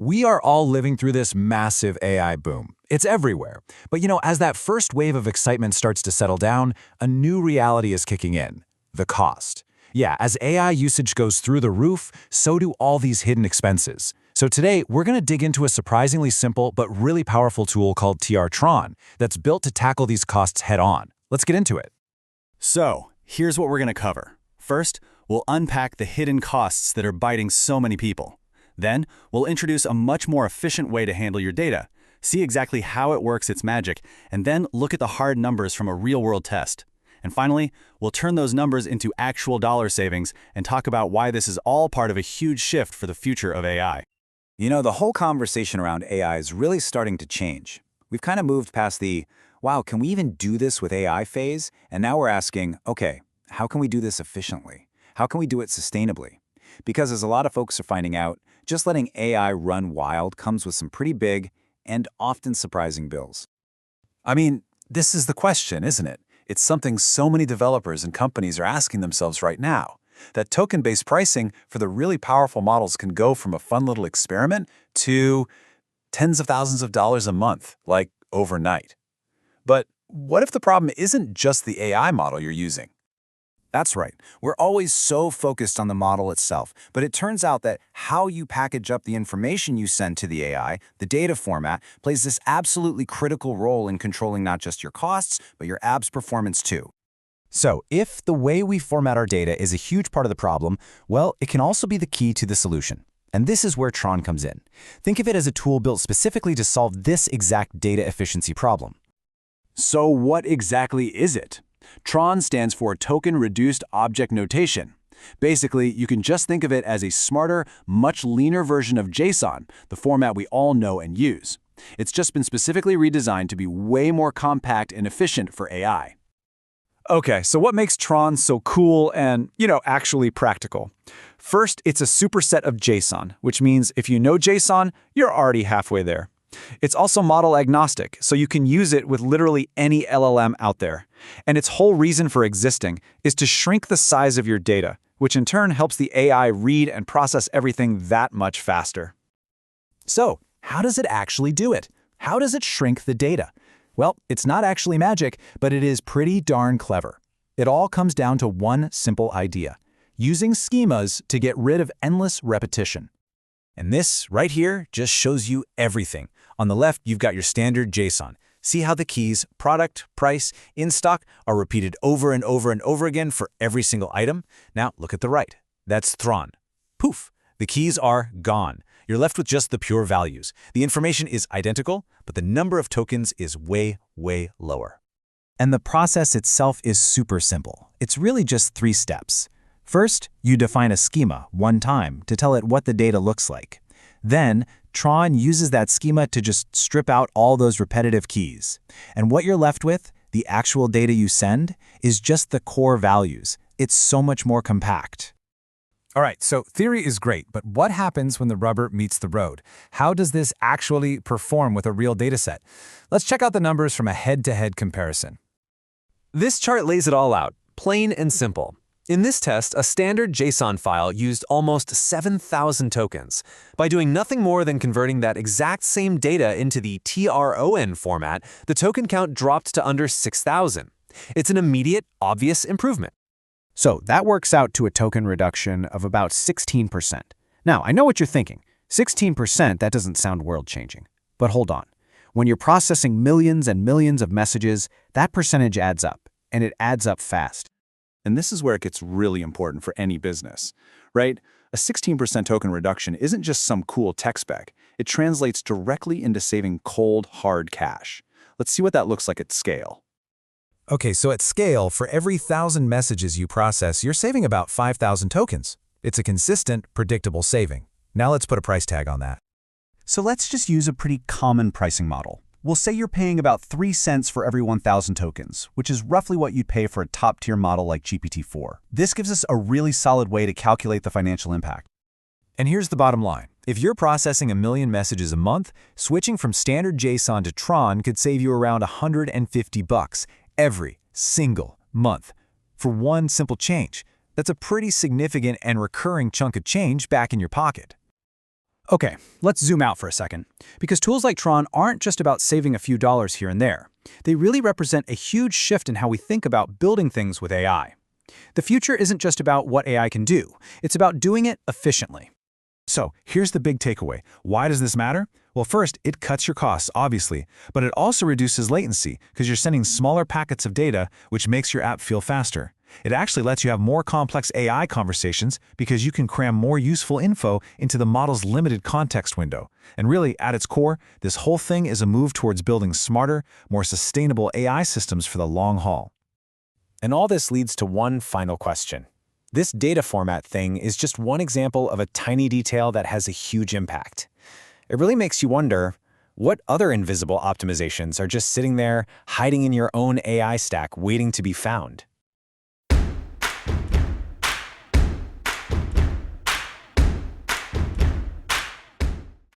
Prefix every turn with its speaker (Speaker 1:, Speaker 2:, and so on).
Speaker 1: We are all living through this massive AI boom. It's everywhere. But as that first wave of excitement starts to settle down, a new reality is kicking in: the cost. Yeah, as AI usage goes through the roof, so do all these hidden expenses. So today, we're going to dig into a surprisingly simple but really powerful tool called TRON that's built to tackle these costs head-on. Let's get into it.
Speaker 2: So, here's what we're going to cover. First, we'll unpack the hidden costs that are biting so many people. Then, we'll introduce a much more efficient way to handle your data, see exactly how it works its magic, and then look at the hard numbers from a real-world test. And finally, we'll turn those numbers into actual dollar savings and talk about why this is all part of a huge shift for the future of AI.
Speaker 3: The whole conversation around AI is really starting to change. We've kind of moved past the, wow, can we even do this with AI phase? And now we're asking, okay, how can we do this efficiently? How can we do it sustainably? Because as a lot of folks are finding out, just letting AI run wild comes with some pretty big and often surprising bills.
Speaker 1: I mean, this is the question, isn't it? It's something so many developers and companies are asking themselves right now. That token-based pricing for the really powerful models can go from a fun little experiment to tens of thousands of dollars a month, like overnight. But what if the problem isn't just the AI model you're using?
Speaker 3: That's right. We're always so focused on the model itself, but it turns out that how you package up the information you send to the AI, the data format, plays this absolutely critical role in controlling not just your costs, but your app's performance too.
Speaker 4: So, if the way we format our data is a huge part of the problem, well, it can also be the key to the solution. And this is where TRON comes in. Think of it as a tool built specifically to solve this exact data efficiency problem.
Speaker 2: So what exactly is it? TRON stands for Token Reduced Object Notation. Basically, you can just think of it as a smarter, much leaner version of JSON, the format we all know and use. It's just been specifically redesigned to be way more compact and efficient for AI.
Speaker 5: Okay, so what makes TRON so cool and, actually practical? First, it's a superset of JSON, which means if you know JSON, you're already halfway there. It's also model agnostic, so you can use it with literally any LLM out there. And its whole reason for existing is to shrink the size of your data, which in turn helps the AI read and process everything that much faster.
Speaker 4: So, how does it actually do it? How does it shrink the data? Well, it's not actually magic, but it is pretty darn clever. It all comes down to one simple idea: using schemas to get rid of endless repetition. And this right here just shows you everything. On the left, you've got your standard JSON. See how the keys product, price, in stock are repeated over and over and over again for every single item? Now look at the right. That's TRON. Poof, the keys are gone. You're left with just the pure values. The information is identical, but the number of tokens is way, way lower. And the process itself is super simple. It's really just 3 steps. First, you define a schema one time to tell it what the data looks like. Then, TRON uses that schema to just strip out all those repetitive keys. And what you're left with, the actual data you send, is just the core values. It's so much more compact.
Speaker 1: All right, so theory is great, but what happens when the rubber meets the road? How does this actually perform with a real dataset? Let's check out the numbers from a head-to-head comparison.
Speaker 6: This chart lays it all out, plain and simple. In this test, a standard JSON file used almost 7,000 tokens. By doing nothing more than converting that exact same data into the TRON format, the token count dropped to under 6,000. It's an immediate, obvious improvement.
Speaker 4: So that works out to a token reduction of about 16%. Now, I know what you're thinking. 16%, that doesn't sound world-changing. But hold on. When you're processing millions and millions of messages, that percentage adds up, and it adds up fast.
Speaker 2: And this is where it gets really important for any business, right? A 16% token reduction isn't just some cool tech spec. It translates directly into saving cold, hard cash. Let's see what that looks like at scale.
Speaker 1: Okay, so at scale, for every 1,000 messages you process, you're saving about 5,000 tokens. It's a consistent, predictable saving. Now let's put a price tag on that.
Speaker 4: So let's just use a pretty common pricing model. We'll say you're paying about 3 cents for every 1,000 tokens, which is roughly what you'd pay for a top-tier model like GPT-4. This gives us a really solid way to calculate the financial impact.
Speaker 1: And here's the bottom line. If you're processing 1 million messages a month, switching from standard JSON to TRON could save you around $150 every single month for one simple change. That's a pretty significant and recurring chunk of change back in your pocket.
Speaker 4: Okay, let's zoom out for a second, because tools like TRON aren't just about saving a few dollars here and there. They really represent a huge shift in how we think about building things with AI. The future isn't just about what AI can do, it's about doing it efficiently.
Speaker 5: So here's the big takeaway. Why does this matter? Well, first, it cuts your costs, obviously, but it also reduces latency because you're sending smaller packets of data, which makes your app feel faster. It actually lets you have more complex AI conversations because you can cram more useful info into the model's limited context window. And really, at its core, this whole thing is a move towards building smarter, more sustainable AI systems for the long haul.
Speaker 1: And all this leads to one final question. This data format thing is just one example of a tiny detail that has a huge impact. It really makes you wonder, what other invisible optimizations are just sitting there, hiding in your own AI stack, waiting to be found?